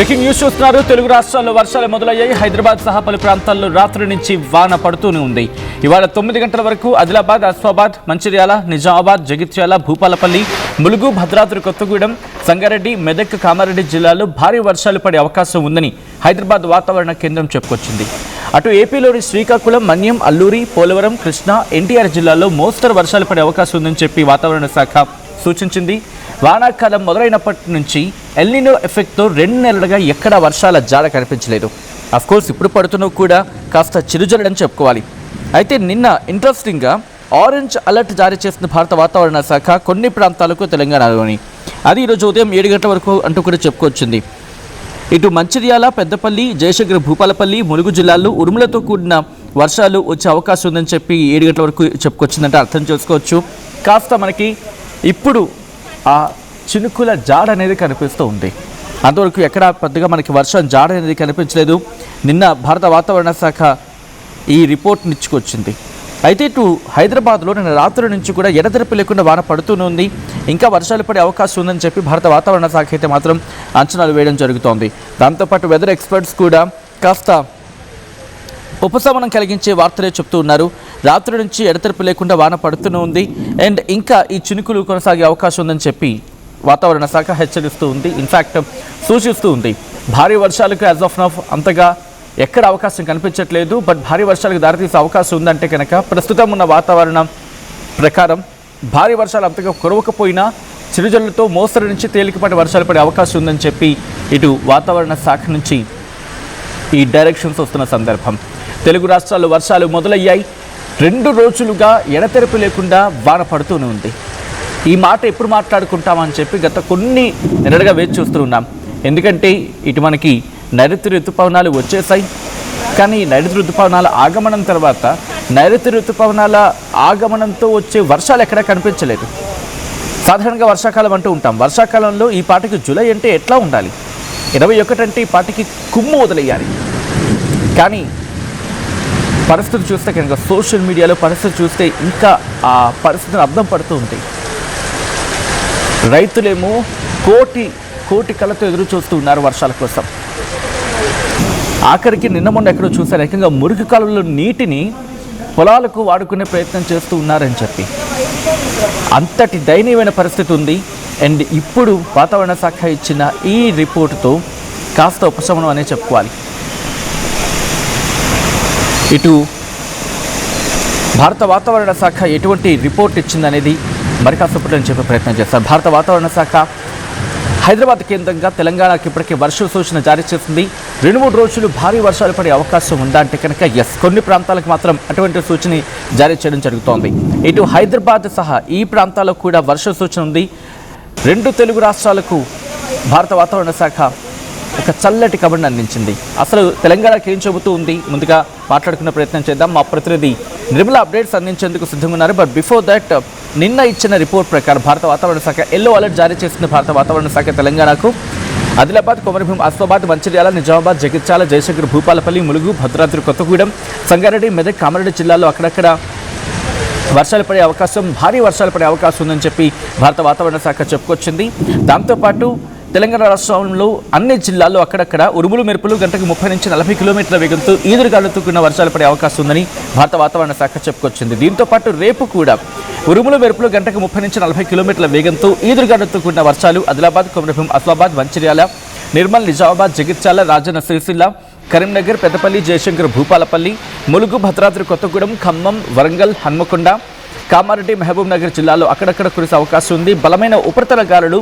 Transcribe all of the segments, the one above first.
Breaking news చూస్తున్నారు. తెలుగు రాష్ట్రాల్లో వర్షాలు మొదలయ్యాయి. హైదరాబాద్ సహా పలు ప్రాంతాల్లో రాత్రి నుంచి వాన పడుతూనే ఉంది. ఇవాళ 9 గంటల వరకు ఆదిలాబాద్, ఆసిఫాబాద్, మంచిర్యాల, నిజామాబాద్, జగిత్యాల, భూపాలపల్లి, ములుగు, భద్రాద్రి కొత్తగూడెం, సంగారెడ్డి, మెదక్, కామారెడ్డి జిల్లాల్లో భారీ వర్షాలు పడే అవకాశం ఉందని హైదరాబాద్ వాతావరణ కేంద్రం చెప్పుకొచ్చింది. అటు ఏపీలోని శ్రీకాకుళం, మన్యం, అల్లూరి, పోలవరం, కృష్ణా, ఎన్టీఆర్ జిల్లాల్లో మోస్తరు వర్షాలు పడే అవకాశం ఉందని చెప్పి వాతావరణ శాఖ సూచించింది. వానాకాలం మొదలైనప్పటి నుంచి ఎల్నినో ఎఫెక్ట్తో 2 నెలలుగా ఎక్కడా వర్షాల జాడ కనిపించలేదు. అఫ్కోర్స్ ఇప్పుడు పడుతున్నవి కూడా కాస్త చిరుజల్లని చెప్పుకోవాలి. అయితే నిన్న ఇంట్రెస్టింగ్గా ఆరెంజ్ అలర్ట్ జారీ చేసిన భారత వాతావరణ శాఖ కొన్ని ప్రాంతాలకు తెలంగాణలోని అది ఈరోజు ఉదయం 7 గంటల వరకు అంటూ కూడా చెప్పుకొచ్చింది. ఇటు మంచిర్యాల, పెద్దపల్లి, జయశంకర్, భూపాలపల్లి, ములుగు జిల్లాల్లో ఉరుములతో కూడిన వర్షాలు వచ్చే అవకాశం ఉందని చెప్పి 7 గంటల వరకు చెప్పుకొచ్చిందంటే అర్థం చేసుకోవచ్చు. కాస్త మనకి ఇప్పుడు ఆ చినుకుల జాడ అనేది కనిపిస్తూ ఉంది. అంతవరకు ఎక్కడ పెద్దగా మనకి వర్షం జాడ అనేది కనిపించలేదు. నిన్న భారత వాతావరణ శాఖ ఈ రిపోర్ట్ని ఇచ్చుకొచ్చింది. అయితే ఇటు హైదరాబాద్లో నిన్న రాత్రి నుంచి కూడా ఎడతెరిపి లేకుండా వాన పడుతూనే ఉంది. ఇంకా వర్షాలు పడే అవకాశం ఉందని చెప్పి భారత వాతావరణ శాఖ అయితే మాత్రం అంచనాలు వేయడం జరుగుతోంది. దాంతోపాటు వెదర్ ఎక్స్పర్ట్స్ కూడా కాస్త ఉపశమనం కలిగించే వార్తలే చెప్తూ ఉన్నారు. రాత్రి నుంచి ఎడతెరిపి లేకుండా వాన పడుతూనే ఉంది. అండ్ ఇంకా ఈ చినుకులు కొనసాగే అవకాశం ఉందని చెప్పి వాతావరణ శాఖ హెచ్చరిస్తూ ఉంది. ఇన్ఫ్యాక్ట్ సూచిస్తూ ఉంది. భారీ వర్షాలకు యాజ్ ఆఫ్ నౌ అంతగా ఎక్కడ అవకాశం కనిపించట్లేదు. బట్ భారీ వర్షాలకు దారితీసే అవకాశం ఉందంటే కనుక ప్రస్తుతం ఉన్న వాతావరణం ప్రకారం భారీ వర్షాలు అంతగా కురవకపోయినా చిరుజల్లుతో మోస్తరు నుంచి తేలికపాటి వర్షాలు పడే అవకాశం ఉందని చెప్పి ఇటు వాతావరణ శాఖ నుంచి ఈ డైరెక్షన్స్ వస్తున్న సందర్భం. తెలుగు రాష్ట్రాల్లో వర్షాలు మొదలయ్యాయి. 2 రోజులుగా ఎడతెరిపి లేకుండా వాన పడుతూనే ఉంది. ఈ మాట ఎప్పుడు మాట్లాడుకుంటామని చెప్పి గత కొన్ని నెలలుగా వేచి చూస్తూ ఉన్నాం. ఎందుకంటే ఇటు మనకి నైరుతి ఋతుపవనాలు వచ్చేసాయి. కానీ నైరుతి ఋతుపవనాల ఆగమనం తర్వాత నైరుతి ఋతుపవనాల ఆగమనంతో వచ్చే వర్షాలు ఎక్కడా కనిపించలేదు. సాధారణంగా వర్షాకాలం అంటూ ఉంటాం. వర్షాకాలంలో ఈ పాటికి జూలై అంటే ఎట్లా ఉండాలి, 21 అంటే ఈ పాటికి కుమ్ము వదిలేయాలి. కానీ పరిస్థితి చూస్తే కనుక సోషల్ మీడియాలో పరిస్థితి చూస్తే ఇంకా ఆ పరిస్థితిని అర్థం పడుతూ ఉంది. రైతులేమో కోటి కళ్ళతో ఎదురు చూస్తూ ఉన్నారు వర్షాల కోసం. ఆఖరికి నిన్న మొన్న ఎక్కడో చూశారు, ఏకంగా మురికి కాలంలో నీటిని పొలాలకు వాడుకునే ప్రయత్నం చేస్తూ ఉన్నారని చెప్పి అంతటి దయనీయమైన పరిస్థితి ఉంది. అండ్ ఇప్పుడు వాతావరణ శాఖ ఇచ్చిన ఈ రిపోర్టుతో కాస్త ఉపశమనం అనే చెప్పుకోవాలి. ఇటు భారత వాతావరణ శాఖ ఎటువంటి రిపోర్ట్ ఇచ్చిందనేది మరి కాసేపట్లో చెప్పే ప్రయత్నం చేస్తారు. భారత వాతావరణ శాఖ హైదరాబాద్ కేంద్రంగా తెలంగాణకి ఇప్పటికే వర్ష సూచన జారీ చేసింది. 2-3 రోజులు భారీ వర్షాలు పడే అవకాశం ఉందా అంటే కనుక ఎస్, కొన్ని ప్రాంతాలకు మాత్రం అటువంటి సూచన జారీ చేయడం జరుగుతోంది. ఇటు హైదరాబాద్ సహా ఈ ప్రాంతాల్లో కూడా వర్ష సూచన ఉంది. 2 తెలుగు రాష్ట్రాలకు భారత వాతావరణ శాఖ ఒక చల్లటి కబడిని అందించింది. అసలు తెలంగాణకి ఏం చెబుతూ ఉంది ముందుగా మాట్లాడుకునే ప్రయత్నం చేద్దాం. మా ప్రతినిధి నిర్మల అప్డేట్స్ అందించేందుకు సిద్ధంగా ఉన్నారు. బట్ బిఫోర్ దట్ నిన్న ఇచ్చిన రిపోర్ట్ ప్రకారం భారత వాతావరణ శాఖ ఎల్లో అలర్ట్ జారీ చేసిన భారత వాతావరణ శాఖ తెలంగాణకు ఆదిలాబాద్, కొమరభీం, ఆసిఫాబాద్, మంచిర్యాల, నిజామాబాద్, జగిత్యాల, జయశంకర్, భూపాలపల్లి, ములుగు, భద్రాద్రి కొత్తగూడెం, సంగారెడ్డి, మెదక్, కామారెడ్డి జిల్లాల్లో అక్కడక్కడ వర్షాలు పడే అవకాశం, భారీ వర్షాలు పడే అవకాశం ఉందని చెప్పి భారత వాతావరణ శాఖ చెప్పుకొచ్చింది. దాంతోపాటు తెలంగాణ రాష్ట్రంలో అన్ని జిల్లాల్లో అక్కడక్కడ ఉరుములు మెరుపులు గంటకు 30 నుంచి 40 కిలోమీటర్ల వేగంతో ఈదురుగాలులతో కూడిన వర్షాలు పడే అవకాశం ఉందని భారత వాతావరణ శాఖ చెప్పుకొచ్చింది. దీంతోపాటు రేపు కూడా ఉరుములు మెరుపులు గంటకు 30 నుంచి 40 కిలోమీటర్ల వేగంతో ఈదురుగాలులతో కూడిన వర్షాలు ఆదిలాబాద్, కొమరభీం, ఆసిఫాబాద్, మంచిర్యాల, నిర్మల్, నిజామాబాద్, జగిత్యాల, రాజన్న సిరిసిల్ల, కరీంనగర్, పెద్దపల్లి, జయశంకర్, భూపాలపల్లి, ములుగు, భద్రాద్రి కొత్తగూడెం, ఖమ్మం, వరంగల్, హన్మకొండ, కామారెడ్డి, మహబూబ్ నగర్ జిల్లాలో అక్కడక్కడ కురిసే అవకాశం ఉంది. బలమైన ఉపరితల గాలులు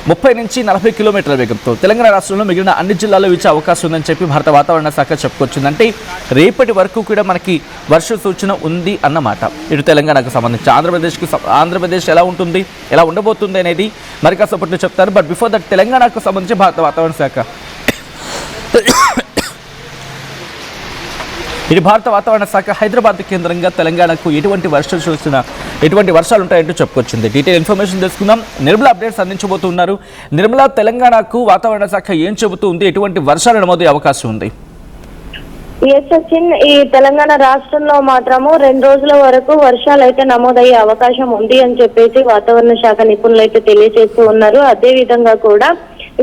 30 నుంచి 40 కిలోమీటర్ల వేగంతో తెలంగాణ రాష్ట్రంలో మిగిలిన అన్ని జిల్లాల్లో వీచే అవకాశం ఉందని చెప్పి భారత వాతావరణ శాఖ చెప్పుకొచ్చింది. అంటే రేపటి వరకు కూడా మనకి వర్ష సూచన ఉంది అన్నమాట. ఇటు తెలంగాణకు సంబంధించి ఆంధ్రప్రదేశ్ ఎలా ఉంటుంది, ఎలా ఉండబోతుంది అనేది మరి కాసేపట్లో చెప్తారు. బట్ బిఫోర్ దట్ తెలంగాణకు సంబంధించి భారత వాతావరణ శాఖ ఇది భారత వాతావరణ శాఖ హైదరాబాద్ కేంద్రంగా తెలంగాణకు ఎటువంటి వర్షాలు ఉంటాయంటూ చెప్పుకొచ్చింది. డీటెయిల్ ఇన్ఫర్మేషన్ తెలుసుకుందాం. నిర్మల అప్డేట్స్ అందించబోతున్నారు. నిర్మల, తెలంగాణకు వాతావరణ శాఖ ఏం చెబుతూ ఉంది, ఎటువంటి వర్షాలు నమోదయ్యే అవకాశం ఉంది? ఎస్ సచిన్, ఈ తెలంగాణ రాష్ట్రంలో మాత్రము 2 రోజుల వరకు వర్షాలు అయితే నమోదయ్యే అవకాశం ఉంది అని చెప్పేసి వాతావరణ శాఖ నిపుణులు అయితే తెలియజేస్తూ ఉన్నారు. అదే విధంగా కూడా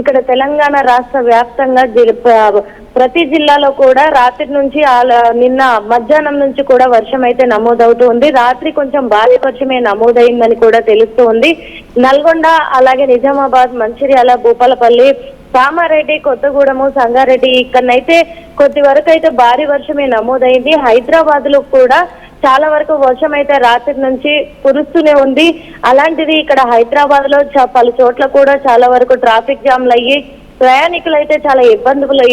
ఇక్కడ తెలంగాణ రాష్ట్ర వ్యాప్తంగా ప్రతి జిల్లాలో కూడా రాత్రి నుంచి నిన్న మధ్యాహ్నం నుంచి కూడా వర్షం అయితే నమోదవుతూ ఉంది. రాత్రి కొంచెం భారీ వర్షమే నమోదైందని కూడా తెలుస్తూ ఉంది. నల్గొండ, అలాగే నిజామాబాద్, మంచిర్యాల, భూపాలపల్లి, కామారెడ్డి, కొత్తగూడెము, సంగారెడ్డి ఇక్కడనైతే కొద్ది వరకు అయితే భారీ వర్షమే నమోదైంది. హైదరాబాద్ లో కూడా చాలా వరకు వర్షం అయితే రాత్రి నుంచి కురుస్తూనే ఉంది. అలాంటిది ఇక్కడ హైదరాబాద్ లో పలు చోట్ల కూడా చాలా వరకు ట్రాఫిక్ జామ్లు అయ్యి ప్రయాణికులు అయితే చాలా ఇబ్బందులు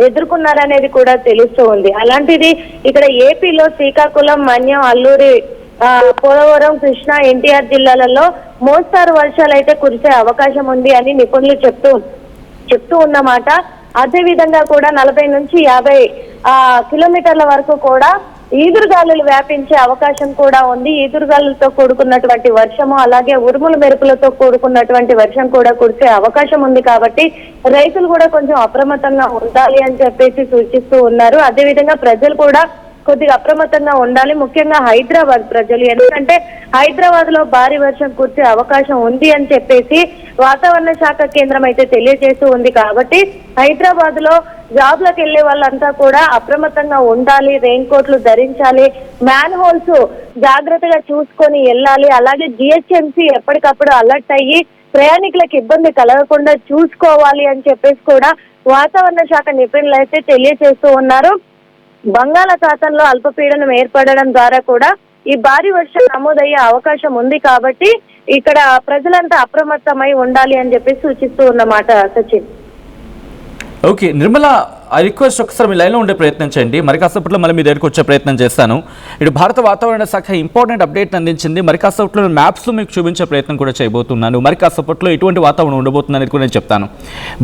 ఎదుర్కొన్నారనేది కూడా తెలుస్తూ ఉంది. అలాంటిది ఇక్కడ ఏపీలో శ్రీకాకుళం, మన్యం, అల్లూరి, పోలవరం, కృష్ణా, ఎన్టీఆర్ జిల్లాలలో మోస్తారు వర్షాలు అయితే కురిసే అవకాశం ఉంది అని నిపుణులు చెప్తూ ఉన్నమాట. అదే విధంగా కూడా 40 నుంచి 50 కిలోమీటర్ల వరకు కూడా ఈదురుగాలులు వ్యాపించే అవకాశం కూడా ఉంది. ఈదురుగాలులతో కూడుకున్నటువంటి వర్షము, అలాగే ఉరుములు మెరుపులతో కూడుకున్నటువంటి వర్షం కూడా కురిసే అవకాశం ఉంది. కాబట్టి రైతులు కూడా కొంచెం అప్రమత్తంగా ఉండాలి అని చెప్పేసి సూచిస్తూ ఉన్నారు. అదే విధంగా ప్రజలు కూడా కొద్దిగా అప్రమత్తంగా ఉండాలి, ముఖ్యంగా హైదరాబాద్ ప్రజలు. ఎందుకంటే హైదరాబాద్ లో భారీ వర్షం కురిసే అవకాశం ఉంది అని చెప్పేసి వాతావరణ శాఖ కేంద్రం అయితే తెలియజేస్తూ ఉంది. కాబట్టి హైదరాబాద్ లో జాబ్లకు వెళ్లే వాళ్ళంతా కూడా అప్రమత్తంగా ఉండాలి, రెయిన్ కోట్లు ధరించాలి, మ్యాన్ హోల్స్ జాగ్రత్తగా చూసుకొని వెళ్ళాలి. అలాగే జిహెచ్ఎంసీ ఎప్పటికప్పుడు అలర్ట్ అయ్యి ప్రయాణికులకు ఇబ్బంది కలగకుండా చూసుకోవాలి అని చెప్పేసి కూడా వాతావరణ శాఖ నిపుణులు అయితే తెలియజేస్తూ ఉన్నారు. బంగాళాఖాతంలో అల్పపీడనం ఏర్పడడం ద్వారా కూడా ఈ భారీ వర్షం నమోదయ్యే అవకాశం ఉంది. కాబట్టి ఇక్కడ ప్రజలంతా అప్రమత్తమై ఉండాలి అని చెప్పి సూచిస్తూ ఉన్నమాట సచిన్. ఓకే నిర్మల, ఆ రిక్వెస్ట్ ఒకసారి మీ లైన్లో ఉండే ప్రయత్నం చేయండి. మరి కాసేపట్లో మళ్ళీ మీ దగ్గరికి వచ్చే ప్రయత్నం చేస్తాను. ఇటు భారత వాతావరణ శాఖ ఇంపార్టెంట్ అప్డేట్ అందించింది. మరి కాసేపట్లో మ్యాప్స్లో మీకు చూపించే ప్రయత్నం కూడా చేయబోతున్నాను. మరి కాసేపట్లో ఎటువంటి వాతావరణం ఉండబోతుంది అనేది కూడా నేను చెప్తాను.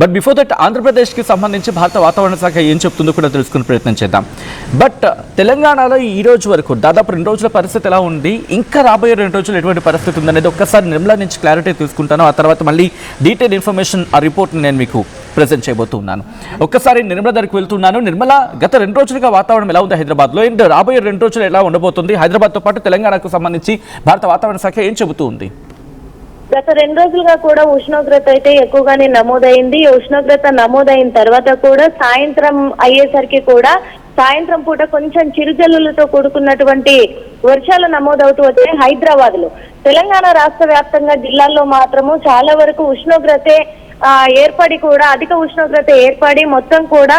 బట్ బిఫోర్ దట్ ఆంధ్రప్రదేశ్కి సంబంధించి భారత వాతావరణ శాఖ ఏం చెప్తుందో కూడా తెలుసుకునే ప్రయత్నం చేద్దాం. బట్ తెలంగాణలో ఈ రోజు వరకు దాదాపు 2 రోజుల పరిస్థితి ఎలా ఉంది, ఇంకా రాబోయే 2 రోజులు ఎటువంటి పరిస్థితి ఉందనేది ఒక్కసారి నిర్మల నుంచి క్లారిటీ తీసుకుంటాను. ఆ తర్వాత మళ్ళీ డీటెయిల్ ఇన్ఫర్మేషన్ ఆ రిపోర్ట్ని నేను మీకు ప్రెజెంట్ చేయబోతున్నాను. ఒక్కసారి నిర్మల దగ్గరికి వెళ్తున్నాను. నిర్మల, గత 2 రోజులుగా వాతావరణం ఎలా ఉంది హైదరాబాద్లో, అండ్ రాబోయే 2 రోజులు ఎలా ఉండబోతుంది? హైదరాబాద్తో పాటు తెలంగాణకు సంబంధించి భారత వాతావరణ శాఖ ఏం చెబుతుంది? గత 2 రోజులుగా కూడా ఉష్ణోగ్రత అయితే ఎక్కువగానే నమోదైంది. ఉష్ణోగ్రత నమోదైన తర్వాత కూడా సాయంత్రం అయ్యేసరికి కూడా సాయంత్రం పూట కొంచెం చిరుజల్లులతో కూడుకున్నటువంటి వర్షాలు నమోదవుతూ వచ్చాయి హైదరాబాద్ లో. తెలంగాణ రాష్ట్ర వ్యాప్తంగా జిల్లాల్లో మాత్రము చాలా వరకు ఉష్ణోగ్రతే ఏర్పడి కూడా అధిక ఉష్ణోగ్రత ఏర్పడి మొత్తం కూడా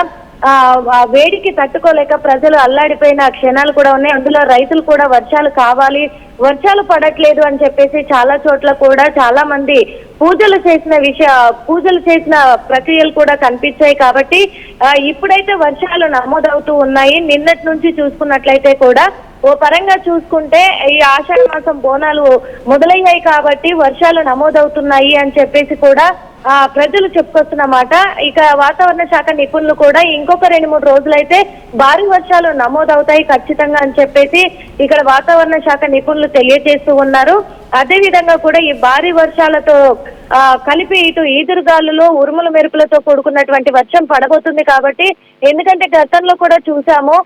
వేడికి తట్టుకోలేక ప్రజలు అల్లాడిపోయిన క్షణాలు కూడా ఉన్నాయి. అందులో రైతులు కూడా వర్షాలు కావాలి, వర్షాలు పడట్లేదు అని చెప్పేసి చాలా చోట్ల కూడా చాలా మంది పూజలు చేసిన ప్రక్రియలు కూడా కనిపించాయి. కాబట్టి ఇప్పుడైతే వర్షాలు నమోదవుతూ ఉన్నాయి. నిన్నటి నుంచి చూసుకున్నట్లయితే కూడా ఓ పరంగా చూసుకుంటే ఈ ఆషాఢ మాసం బోనాలు మొదలయ్యాయి కాబట్టి వర్షాలు నమోదవుతున్నాయి అని చెప్పేసి కూడా ప్రజలు చెప్పుకొస్తున్నమాట. ఇక వాతావరణ శాఖ నిపుణులు కూడా ఇంకొక 2-3 రోజులైతే భారీ వర్షాలు నమోదవుతాయి ఖచ్చితంగా అని చెప్పేసి ఇక్కడ వాతావరణ శాఖ నిపుణులు తెలియజేస్తూ ఉన్నారు. అదే విధంగా కూడా ఈ భారీ వర్షాలతో కలిపి ఇటు ఈదురుగాలులు, ఉరుముల మెరుపులతో కూడుకున్నటువంటి వర్షం పడబోతుంది. కాబట్టి ఎందుకంటే గతంలో కూడా చూసాము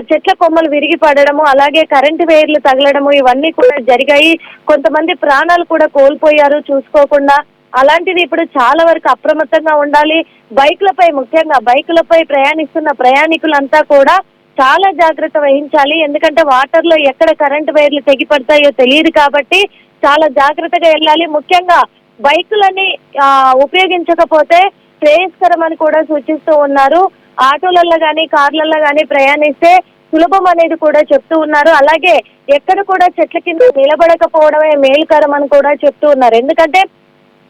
చెట్ల కొమ్మలు విరిగి పడడము, అలాగే కరెంటు వైర్లు తగలడము, ఇవన్నీ కూడా జరిగాయి. కొంతమంది ప్రాణాలు కూడా కోల్పోయారు చూసుకోకుండా. అలాంటిది ఇప్పుడు చాలా వరకు అప్రమత్తంగా ఉండాలి. ముఖ్యంగా బైకులపై ప్రయాణిస్తున్న ప్రయాణికులంతా కూడా చాలా జాగ్రత్త వహించాలి. ఎందుకంటే వాటర్ లో ఎక్కడ కరెంటు వైర్లు తెగిపడతాయో తెలియదు కాబట్టి చాలా జాగ్రత్తగా వెళ్ళాలి. ముఖ్యంగా బైకులని ఉపయోగించకపోతే శ్రేయస్కరం అని కూడా సూచిస్తూ ఉన్నారు. ఆటోలలో గానీ కార్లలో గానీ ప్రయాణిస్తే సులభం అనేది కూడా చెప్తూ ఉన్నారు. అలాగే ఎక్కడ కూడా చెట్ల కింద నిలబడకపోవడమే మేలుకరం అని కూడా చెప్తూ ఉన్నారు. ఎందుకంటే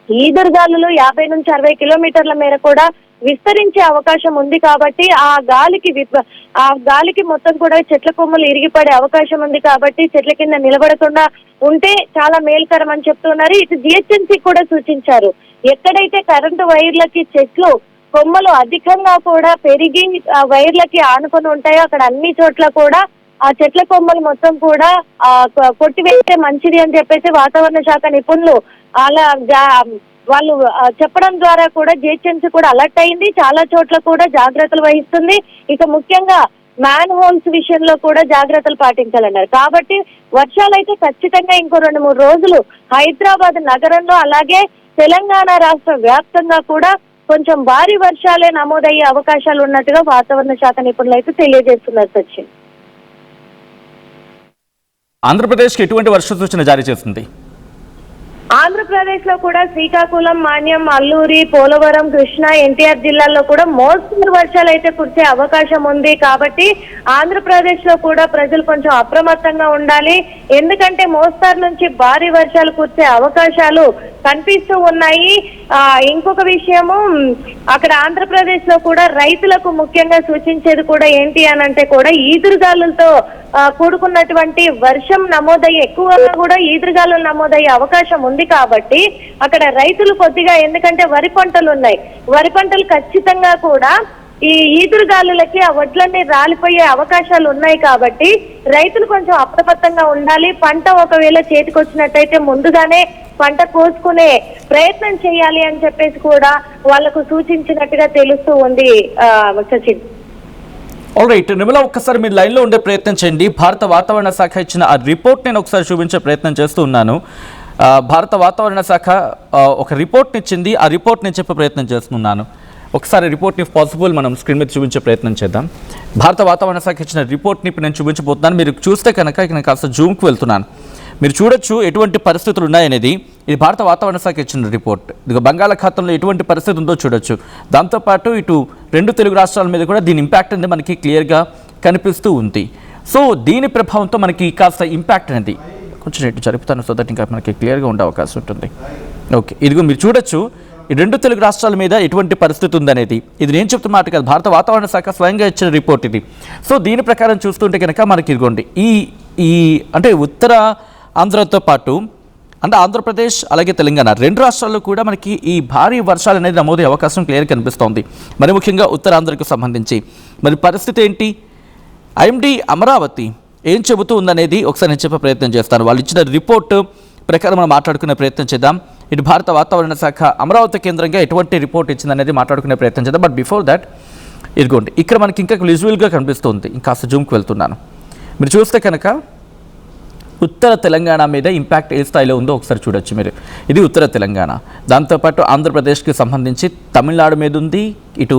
ఈదురుగాలులు 50 నుంచి 60 కిలోమీటర్ల మేర కూడా విస్తరించే అవకాశం ఉంది. కాబట్టి ఆ గాలికి మొత్తం కూడా చెట్ల కొమ్మలు ఇరిగిపడే అవకాశం ఉంది. కాబట్టి చెట్ల కింద నిలబడకుండా ఉంటే చాలా మేలుకరం అని చెప్తున్నారు. ఇటు జిహెచ్ఎంసీ కూడా సూచించారు, ఎక్కడైతే కరెంటు వైర్లకి చెట్లు కొమ్మలు అధికంగా కూడా పెరిగి ఆ వైర్లకి ఆనుకొని ఉంటాయో అక్కడ అన్ని చోట్ల కూడా ఆ చెట్ల కొమ్మలు మొత్తం కూడా కొట్టివేస్తే మంచిది అని చెప్పేసి వాతావరణ శాఖ నిపుణులు అలా వాళ్ళు చెప్పడం ద్వారా కూడా జిహెచ్ఎంసీ కూడా అలర్ట్ అయింది, చాలా చోట్ల కూడా జాగ్రత్తలు వహిస్తుంది. ఇక ముఖ్యంగా మ్యాన్ హోల్స్ విషయంలో కూడా జాగ్రత్తలు పాటించాలన్నారు. కాబట్టి వర్షాలు అయితే ఖచ్చితంగా ఇంకో 2-3 రోజులు హైదరాబాద్ నగరంలో అలాగే తెలంగాణ రాష్ట్ర వ్యాప్తంగా కూడా కొంచెం భారీ వర్షాలే నమోదయ్యే అవకాశాలు ఉన్నట్టుగా వాతావరణ శాఖ నిపుణులు అయితే తెలియజేస్తున్నారు. సచిన్, ఆంధ్రప్రదేశ్కి ఎటువంటి వర్ష సూచన జారీ చేస్తుంది? ఆంధ్రప్రదేశ్ లో కూడా శ్రీకాకుళం, మాన్యం, అల్లూరి, పోలవరం, కృష్ణా, ఎన్టీఆర్ జిల్లాల్లో కూడా మోస్తరు వర్షాలు అయితే కురిసే అవకాశం ఉంది. కాబట్టి ఆంధ్రప్రదేశ్ లో కూడా ప్రజలు కొంచెం అప్రమత్తంగా ఉండాలి. ఎందుకంటే మోస్తరు నుంచి భారీ వర్షాలు కురిసే అవకాశాలు కనిపిస్తూ ఉన్నాయి. ఇంకొక విషయము, అక్కడ ఆంధ్రప్రదేశ్ లో కూడా రైతులకు ముఖ్యంగా సూచించేది కూడా ఏంటి అని అంటే కూడా ఈదురుగాలులతో కూడుకున్నటువంటి వర్షం నమోదయ్యే, ఎక్కువగా కూడా ఈదురుగాలు నమోదయ్యే అవకాశం ఉంది. కాబట్టి అక్కడ రైతులు కొద్దిగా, ఎందుకంటే వరి పంటలు ఉన్నాయి, వరి పంటలు ఖచ్చితంగా కూడా ఈ ఈదురుగాలులకి ఆ వడ్లన్నీ రాలిపోయే అవకాశాలు ఉన్నాయి. కాబట్టి రైతులు కొంచెం అప్రమత్తంగా ఉండాలి. పంట ఒకవేళ చేతికొచ్చినట్టయితే ముందుగానే పంట కోసుకునే ప్రయత్నం చేయాలి అని చెప్పేసి కూడా వాళ్లకు సూచించినట్టుగా తెలుస్తూ ఉంది. సచిన్, ఆల్ రైట్ నిర్మల, ఒక్కసారి మీరు లైన్లో ఉండే ప్రయత్నం చేయండి. భారత వాతావరణ శాఖ ఇచ్చిన ఆ రిపోర్ట్ నేను ఒకసారి చూపించే ప్రయత్నం చేస్తూ ఉన్నాను. భారత వాతావరణ శాఖ ఒక రిపోర్ట్ని ఇచ్చింది, ఆ రిపోర్ట్ నేను చెప్పే ప్రయత్నం చేస్తున్నాను. ఒకసారి రిపోర్ట్ని పాసిబుల్ మనం స్క్రీన్ మీద చూపించే ప్రయత్నం చేద్దాం. భారత వాతావరణ శాఖ ఇచ్చిన రిపోర్ట్ని ఇప్పుడు నేను చూపించబోతున్నాను. మీరు చూస్తే కనుక ఇక నేను కాస్త జూమ్కి వెళ్తున్నాను. మీరు చూడొచ్చు ఎటువంటి పరిస్థితులు ఉన్నాయనేది. ఇది భారత వాతావరణ శాఖ ఇచ్చిన రిపోర్ట్. ఇది బంగాళాఖాతంలో ఎటువంటి పరిస్థితి ఉందో చూడొచ్చు. దాంతోపాటు ఇటు 2 తెలుగు రాష్ట్రాల మీద కూడా దీని ఇంపాక్ట్ అనేది మనకి క్లియర్గా కనిపిస్తూ ఉంది. సో దీని ప్రభావంతో మనకి కాస్త ఇంపాక్ట్ అనేది కొంచెం ఇటు జరుపుతాను, సో దట్ ఇంకా మనకి క్లియర్గా ఉండే అవకాశం ఉంటుంది. ఓకే, ఇదిగో మీరు చూడొచ్చు ఈ 2 తెలుగు రాష్ట్రాల మీద ఎటువంటి పరిస్థితి ఉందనేది. ఇది నేను చెప్తున్న మాట కాదు, భారత వాతావరణ శాఖ స్వయంగా ఇచ్చిన రిపోర్ట్ ఇది. సో దీని ప్రకారం చూస్తుంటే కనుక మనకి ఇదిగోండి ఈ అంటే ఉత్తర ఆంధ్రతో పాటు అంటే ఆంధ్రప్రదేశ్ అలాగే తెలంగాణ 2 రాష్ట్రాల్లో కూడా మనకి ఈ భారీ వర్షాలు అనేది నమోదయ్యే అవకాశం క్లియర్ కనిపిస్తోంది. మరి ముఖ్యంగా ఉత్తరాంధ్రకు సంబంధించి మరి పరిస్థితి ఏంటి, ఐఎండీ అమరావతి ఏం చెబుతూ ఉందనేది ఒకసారి నేను చెప్పే ప్రయత్నం చేస్తాను. వాళ్ళు ఇచ్చిన రిపోర్టు ప్రకారం మనం మాట్లాడుకునే ప్రయత్నం చేద్దాం. ఇటు భారత వాతావరణ శాఖ అమరావతి కేంద్రంగా ఎటువంటి రిపోర్ట్ ఇచ్చిందనేది మాట్లాడుకునే ప్రయత్నం చేద్దాం. బట్ బిఫోర్ దాట్ ఇదిగోండి ఇక్కడ మనకి ఇంకా విజువల్గా కనిపిస్తుంది. ఇంకాస్త జూమ్కి వెళ్తున్నాను. మీరు చూస్తే కనుక ఉత్తర తెలంగాణ మీద ఇంపాక్ట్ ఏ స్థాయిలో ఉందో ఒకసారి చూడొచ్చు మీరు. ఇది ఉత్తర తెలంగాణ, దాంతోపాటు ఆంధ్రప్రదేశ్కి సంబంధించి తమిళనాడు మీద ఉంది, ఇటు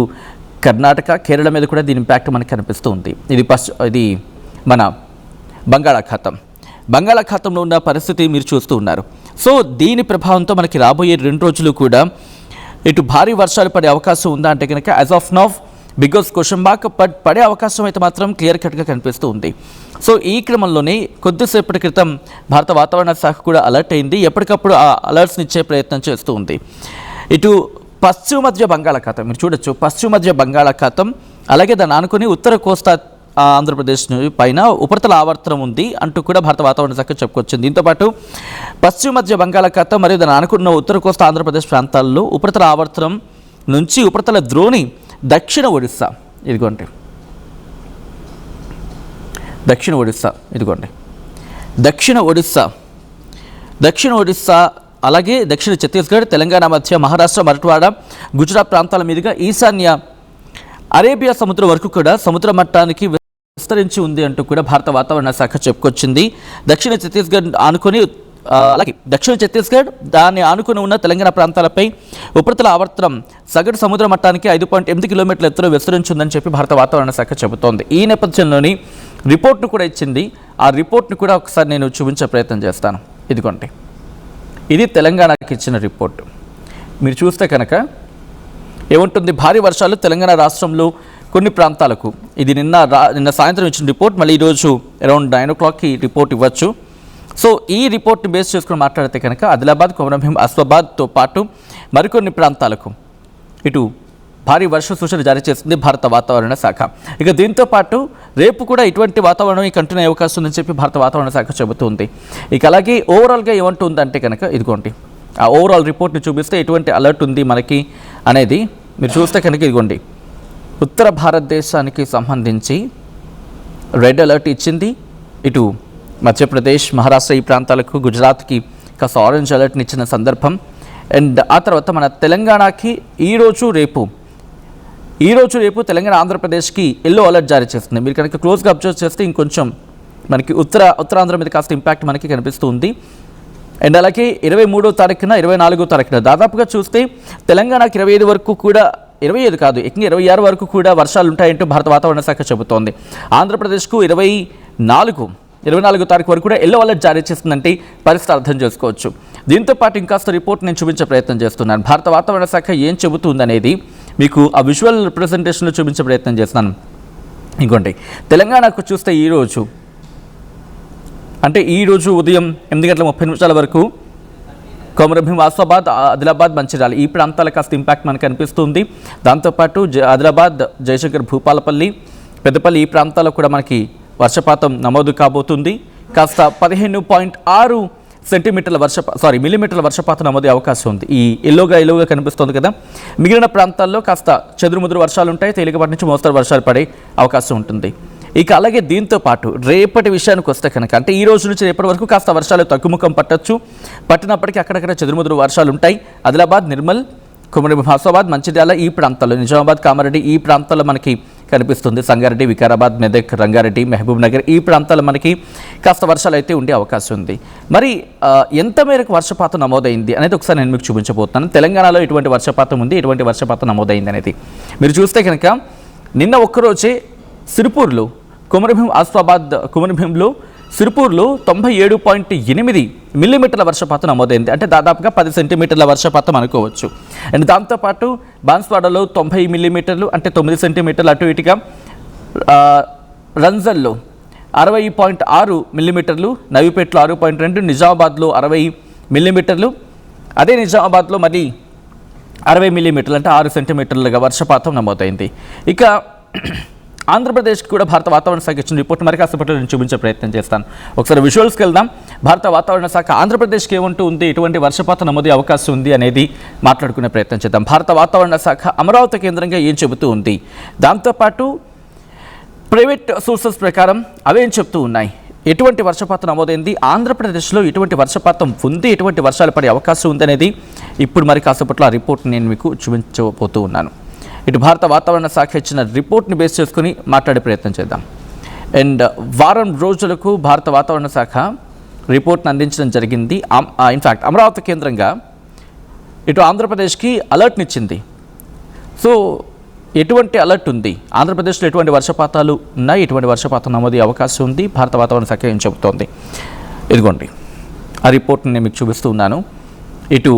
కర్ణాటక, కేరళ మీద కూడా దీని ఇంపాక్ట్ మనకి కనిపిస్తూ ఉంది. ఇది మన బంగాళాఖాతంలో ఉన్న పరిస్థితి మీరు చూస్తూ ఉన్నారు. సో దీని ప్రభావంతో మనకి రాబోయే 2 రోజులు కూడా ఇటు భారీ వర్షాలు పడే అవకాశం ఉందా అంటే కనుక as of now because question mark, but పడే అవకాశం అయితే మాత్రం క్లియర్ కట్గా కనిపిస్తూ ఉంది. సో ఈ క్రమంలోనే కొద్దిసేపటి క్రితం భారత వాతావరణ శాఖ కూడా అలర్ట్ అయింది. ఎప్పటికప్పుడు ఆ అలర్ట్స్ని ఇచ్చే ప్రయత్నం చేస్తూ ఉంది. ఇటు పశ్చిమ మధ్య బంగాళాఖాతం మీరు చూడొచ్చు, పశ్చిమ మధ్య బంగాళాఖాతం అలాగే దాన్ని ఆనుకుని ఉత్తర కోస్తా ఆంధ్రప్రదేశ్ పైన ఉపరితల ఆవర్తనం ఉంది అంటూ కూడా భారత వాతావరణ శాఖ చెప్పుకొచ్చింది. దీంతోపాటు పశ్చిమ మధ్య బంగాళాఖాతం మరియు దాన్ని ఆనుకున్న ఉత్తర కోస్తా ఆంధ్రప్రదేశ్ ప్రాంతాల్లో ఉపరితల ఆవర్తనం నుంచి ఉపరితల ద్రోణి దక్షిణ ఒడిస్సా ఇదిగోండి దక్షిణ ఒడిస్సా అలాగే దక్షిణ ఛత్తీస్గఢ్, తెలంగాణ మధ్య మహారాష్ట్ర, మరాఠ్వాడ, గుజరాత్ ప్రాంతాల మీదుగా ఈశాన్య అరేబియా సముద్రం వరకు కూడా సముద్ర మట్టానికి విస్తరించి ఉంది అంటూ కూడా భారత వాతావరణ శాఖ చెప్పుకొచ్చింది. దక్షిణ ఛత్తీస్గఢ్ ఆనుకొని అలాగే దక్షిణ ఛత్తీస్గఢ్ దాన్ని ఆనుకుని ఉన్న తెలంగాణ ప్రాంతాలపై ఉపరితల ఆవర్తనం సగటు సముద్ర మట్టానికి 5.8 కిలోమీటర్ల ఎత్తులో విస్తరించిందని చెప్పి భారత వాతావరణ శాఖ చెబుతోంది. ఈ నేపథ్యంలోని రిపోర్ట్ను కూడా ఇచ్చింది. ఆ రిపోర్ట్ను కూడా ఒకసారి నేను చూపించే ప్రయత్నం చేస్తాను. ఇదిగోండి, ఇది తెలంగాణకి ఇచ్చిన రిపోర్టు. మీరు చూస్తే కనుక ఏముంటుంది, భారీ వర్షాలు తెలంగాణ రాష్ట్రంలో కొన్ని ప్రాంతాలకు. ఇది నిన్న సాయంత్రం ఇచ్చిన రిపోర్ట్. మళ్ళీ ఈరోజు అరౌండ్ 9 o'clockకి రిపోర్ట్ ఇవ్వచ్చు. సో ఈ రిపోర్ట్ని బేస్ చేసుకుని మాట్లాడితే కనుక ఆదిలాబాద్, కొమరంభీం, ఆసిఫాబాద్తో పాటు మరికొన్ని ప్రాంతాలకు ఇటు భారీ వర్ష సూచన జారీ చేసింది భారత వాతావరణ శాఖ. ఇక దీంతో పాటు రేపు కూడా ఇటువంటి వాతావరణం కంటిన్యూ అయ్యే అవకాశం ఉందని చెప్పి భారత వాతావరణ శాఖ చెబుతుంది. ఇక అలాగే ఓవరాల్గా ఏమంటుందంటే కనుక ఇదిగోండి ఆ ఓవరాల్ రిపోర్ట్ని చూపిస్తే ఎటువంటి అలర్ట్ ఉంది మనకి అనేది మీరు చూస్తే కనుక ఇదిగోండి ఉత్తర భారతదేశానికి సంబంధించి రెడ్ అలర్ట్ ఇచ్చింది. ఇటు మధ్యప్రదేశ్, మహారాష్ట్ర ఈ ప్రాంతాలకు, గుజరాత్కి కాస్త ఆరెంజ్ అలర్ట్ని ఇచ్చిన సందర్భం. అండ్ ఆ తర్వాత మన తెలంగాణకి ఈరోజు రేపు తెలంగాణ ఆంధ్రప్రదేశ్కి ఎల్లో అలర్ట్ జారీ చేస్తుంది. మీరు కనుక క్లోజ్గా అబ్జర్వ్ చేస్తే ఇంకొంచెం మనకి ఉత్తరాంధ్ర మీద కాస్త ఇంపాక్ట్ మనకి కనిపిస్తుంది. అండ్ అలాగే 23వ తారీఖున 24వ తారీఖున దాదాపుగా చూస్తే తెలంగాణకి 25 వరకు కూడా 25 కాదు ఏకంగా 26 వరకు కూడా వర్షాలు ఉంటాయంటూ భారత వాతావరణ శాఖ చెబుతోంది. ఆంధ్రప్రదేశ్కు 24వ తారీఖు వరకు కూడా ఎల్లో అలర్ట్ జారీ చేస్తుందంటే పరిస్థితి అర్థం చేసుకోవచ్చు. దీంతో పాటు ఇంకాస్త రిపోర్ట్ నేను చూపించే ప్రయత్నం చేస్తున్నాను. భారత వాతావరణ శాఖ ఏం చెబుతుందనేది మీకు ఆ విజువల్ రిప్రజెంటేషన్లో చూపించే ప్రయత్నం చేస్తున్నాను. ఇంకోండి తెలంగాణకు చూస్తే ఈరోజు ఉదయం 8:30 వరకు కొమరంభీం, ఆసిఫాబాద్, ఆదిలాబాద్, మంచిర్యాల ఈ ప్రాంతాల కాస్త ఇంపాక్ట్ మనకు కనిపిస్తుంది. దాంతోపాటు ఆదిలాబాద్, జయశంకర్, భూపాలపల్లి, పెద్దపల్లి ఈ ప్రాంతాల్లో కూడా మనకి వర్షపాతం నమోదు కాబోతుంది. కాస్త 15.6 మిల్లీమీటర్ల వర్షపాతం నమోదు అవకాశం ఉంది. ఈ ఎల్లోగా కనిపిస్తుంది కదా. మిగిలిన ప్రాంతాల్లో కాస్త చెదురుముదురు వర్షాలు ఉంటాయి, తేలికపాటి నుంచి మోస్తరు వర్షాలు పడే అవకాశం ఉంటుంది. ఇక అలాగే దీంతో పాటు రేపటి విషయానికి వస్తే కనుక అంటే ఈ రోజు నుంచి రేపటి వరకు కాస్త వర్షాలు తగ్గుముఖం పట్టినప్పటికీ అక్కడక్కడ చెదురుముదురు వర్షాలు ఉంటాయి. ఆదిలాబాద్, నిర్మల్, కొమరంభీం, ఆసిఫాబాద్, మంచిర్యాల ఈ ప్రాంతాల్లో, నిజామాబాద్, కామారెడ్డి ఈ ప్రాంతాల్లో మనకి కనిపిస్తుంది. సంగారెడ్డి, వికారాబాద్, మెదక్, రంగారెడ్డి, మహబూబ్ నగర్ ఈ ప్రాంతాల్లో మనకి కాస్త వర్షాలు అయితే ఉండే అవకాశం ఉంది. మరి ఎంత మేరకు వర్షపాతం నమోదైంది అనేది ఒకసారి నేను మీకు చూపించబోతున్నాను. తెలంగాణలో ఎటువంటి వర్షపాతం ఉంది, ఎటువంటి వర్షపాతం నమోదైంది అనేది మీరు చూస్తే కనుక నిన్న ఒక్కరోజే సిరిపూర్లో కొమరంభీంలో సిరిపూర్లో 97.8 మిల్లీమీటర్ల వర్షపాతం నమోదైంది. అంటే దాదాపుగా 10 సెంటీమీటర్ల వర్షపాతం అనుకోవచ్చు. అండ్ దాంతోపాటు బాన్స్వాడలో 90 మిల్లీమీటర్లు అంటే 9 సెంటీమీటర్లు అటు ఇటుగా, రంజల్లో 60.6 మిల్లీమీటర్లు, నవీపేటలో 6.2, నిజామాబాద్లో 60 మిల్లీమీటర్లు, అదే నిజామాబాద్లో మరి 60 మిల్లీమీటర్లు అంటే 6 సెంటీమీటర్లుగా వర్షపాతం నమోదైంది. ఇక ఆంధ్రప్రదేశ్కి కూడా భారత వాతావరణ శాఖ ఇచ్చిన రిపోర్ట్ మరి కాసేపట్లో నేను చూపించే ప్రయత్నం చేస్తాను. ఒకసారి విజువల్స్కి వెళ్దాం. భారత వాతావరణ శాఖ ఆంధ్రప్రదేశ్కి ఏమంటూ ఉంది, ఎటువంటి వర్షపాతం నమోదు అవకాశం ఉంది అనేది మాట్లాడుకునే ప్రయత్నం చేద్దాం. భారత వాతావరణ శాఖ అమరావతి కేంద్రంగా ఏం చెబుతూ ఉంది, దాంతోపాటు ప్రైవేట్ సోర్సెస్ ప్రకారం అవేం చెప్తూ ఉన్నాయి, ఎటువంటి వర్షపాతం నమోదైంది, ఆంధ్రప్రదేశ్లో ఎటువంటి వర్షపాతం ఉంది, ఎటువంటి వర్షాలు పడే అవకాశం ఉంది అనేది ఇప్పుడు మరి కాసేపట్లో ఆ రిపోర్ట్ నేను మీకు చూపించబోతూ ఉన్నాను. ఇటు భారత వాతావరణ శాఖ ఇచ్చిన రిపోర్ట్ని బేస్ చేసుకుని మాట్లాడే ప్రయత్నం చేద్దాం. అండ్ వారం రోజులకు భారత వాతావరణ శాఖ రిపోర్ట్ని అందించడం జరిగింది. ఇన్ఫ్యాక్ట్ అమరావతి కేంద్రంగా ఇటు ఆంధ్రప్రదేశ్కి అలర్ట్నిచ్చింది. సో ఎటువంటి అలర్ట్ ఉంది, ఆంధ్రప్రదేశ్లో ఎటువంటి వర్షపాతాలు ఉన్నాయి, ఎటువంటి వర్షపాతం నమోదు అవకాశం ఉంది, భారత వాతావరణ శాఖ ఏం చెబుతోంది, ఇదిగోండి ఆ రిపోర్ట్ని నేను మీకు చూపిస్తూ ఉన్నాను. ఇటు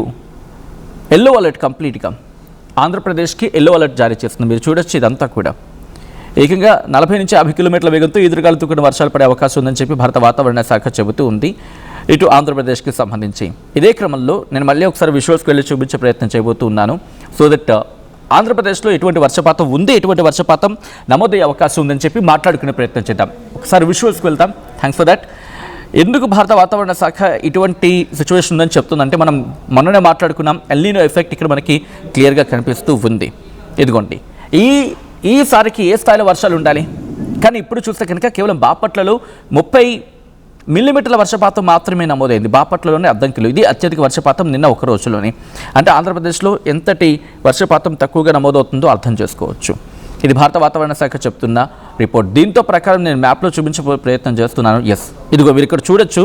ఎల్లో అలర్ట్ కంప్లీట్గా ఆంధ్రప్రదేశ్కి ఎల్లో అలర్ట్ జారీ చేస్తుంది. మీరు చూడొచ్చు ఇదంతా కూడా ఏకంగా 40 నుంచి 50 కిలోమీటర్ల వేగంతో ఈదురుగాలులతో కూడా వర్షాలు పడే అవకాశం ఉందని చెప్పి భారత వాతావరణ శాఖ చెబుతూ ఉంది ఇటు ఆంధ్రప్రదేశ్కి సంబంధించి. ఇదే క్రమంలో నేను మళ్ళీ ఒకసారి విజువల్స్కి వెళ్ళి చూపించే ప్రయత్నం చేయబోతూ ఉన్నాను. సో దట్ ఆంధ్రప్రదేశ్లో ఎటువంటి వర్షపాతం ఉంది, ఎటువంటి వర్షపాతం నమోదయ్యే అవకాశం ఉందని చెప్పి మాట్లాడుకునే ప్రయత్నం చేద్దాం. ఒకసారి విజువల్స్కి వెళ్తాం. Thanks for that. ఎందుకు భారత వాతావరణ శాఖ ఇటువంటి సిచ్యువేషన్ ఉందని చెప్తుందంటే మనం మొన్ననే మాట్లాడుకున్నాం, ఎల్నినో ఎఫెక్ట్ ఇక్కడ మనకి క్లియర్గా కనిపిస్తూ ఉంది. ఇదిగోండి ఈసారికి ఏ స్థాయిలో వర్షాలు ఉండాలి, కానీ ఇప్పుడు చూస్తే కనుక కేవలం బాపట్లలో 30 మిల్లీమీటర్ల వర్షపాతం మాత్రమే నమోదైంది. బాపట్లలోనే అద్దంకిలో ఇది అత్యధిక వర్షపాతం నిన్న ఒక రోజులోనే. అంటే ఆంధ్రప్రదేశ్లో ఎంతటి వర్షపాతం తక్కువగా నమోదవుతుందో అర్థం చేసుకోవచ్చు. ఇది భారత వాతావరణ శాఖ చెప్తున్న రిపోర్ట్. దీంతో ప్రకారం నేను మ్యాప్లో చూపించే ప్రయత్నం చేస్తున్నాను. ఇదిగో మీరు ఇక్కడ చూడొచ్చు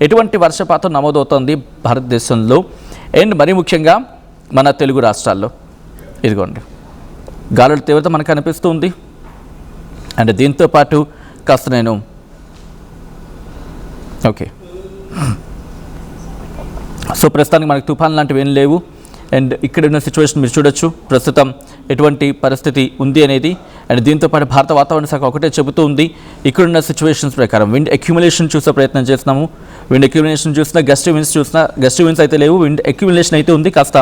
ఎటువంటి వర్షపాతం నమోదవుతోంది భారతదేశంలో అండ్ మరీ ముఖ్యంగా మన తెలుగు రాష్ట్రాల్లో. ఇదిగోండి గాలుల తీవ్రత మనకు అనిపిస్తుంది. అండ్ దీంతో పాటు కాస్త నేను ఓకే సో ప్రస్తుతానికి మనకు తుఫాన్ లాంటివి ఏం లేవు. అండ్ ఇక్కడ ఉన్న సిచ్యువేషన్ మీరు చూడొచ్చు ప్రస్తుతం ఎటువంటి పరిస్థితి ఉంది అనేది. అండ్ దీంతోపాటు భారత వాతావరణ శాఖ ఒకటే చెబుతూ ఉంది, ఇక్కడున్న సిచ్యువేషన్స్ ప్రకారం విండ్ అక్యుములేషన్ చూసే ప్రయత్నం చేస్తున్నాము. విండ్ అక్యుములేషన్ చూసినా గస్ట్ విన్స్ అయితే లేవు, విండ్ అక్యుములేషన్ అయితే ఉంది. కాస్త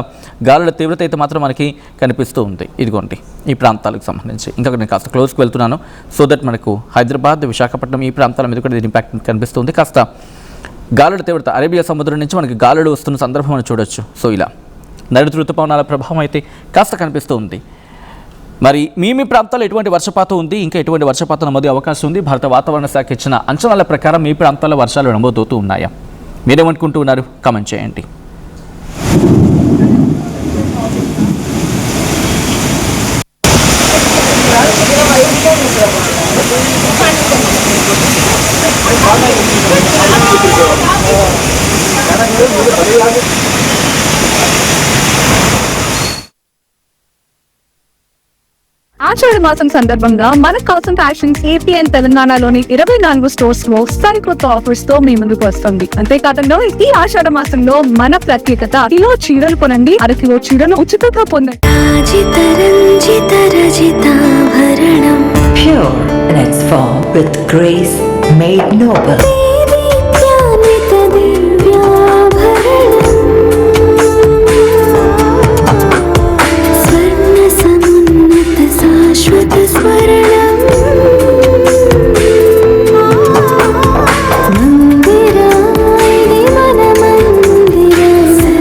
గాలుల తీవ్రత అయితే మాత్రం మనకి కనిపిస్తూ ఉంది. ఇదిగోండి ఈ ప్రాంతాలకు సంబంధించి. ఇంకా నేను కాస్త క్లోజ్కి వెళ్తున్నాను సో దట్ మనకు హైదరాబాద్, విశాఖపట్నం ఈ ప్రాంతాల మీద కూడా దీని ఇంపాక్ట్ కనిపిస్తుంది. కాస్త గాలుల తీవ్రత అరేబియా సముద్రం నుంచి మనకి గాలులు వస్తున్న సందర్భం మనం చూడొచ్చు. సో ఇలా నైరుతి ఋతుపవనాల ప్రభావం అయితే కాస్త కనిపిస్తూ ఉంది. మరి మీ ప్రాంతాల్లో ఎటువంటి వర్షపాతం ఉంది, ఇంకా ఎటువంటి వర్షపాతం నమోదు అవకాశం ఉంది, భారత వాతావరణ శాఖ ఇచ్చిన అంచనాల ప్రకారం మీ ప్రాంతాల్లో వర్షాలు నమోదవుతూ ఉన్నాయా? మీరేమనుకుంటూ ఉన్నారు? కామెంట్ చేయండి. ఆషాఢ మాసం సందర్భంగా మన కాసం ఫ్యాషన్స్ ఏపీ అండ్ తెలంగాణలోని 24 స్టోర్స్ లో సరికొత్త ఆఫర్స్ తో మీ ముందుకు వస్తుంది. అంతేకాదంలో ఈ ఆషాఢ మాసంలో మన ప్రత్యేకత కిలో చీరలు కొనండి, 1/2 కిలో చీరలు ఉచితంగా పొందండి. Pure in its form with grace made noble.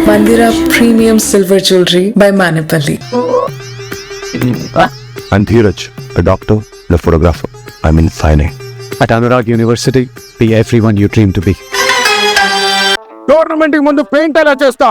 Mandira Premium Silver Jewelry by Manipali. I'm Dheeraj, a doctor and a photographer. I'm in fine art. At Anurag University, be everyone you dream to be. Tournament ముందు paint ఎలా చేస్తా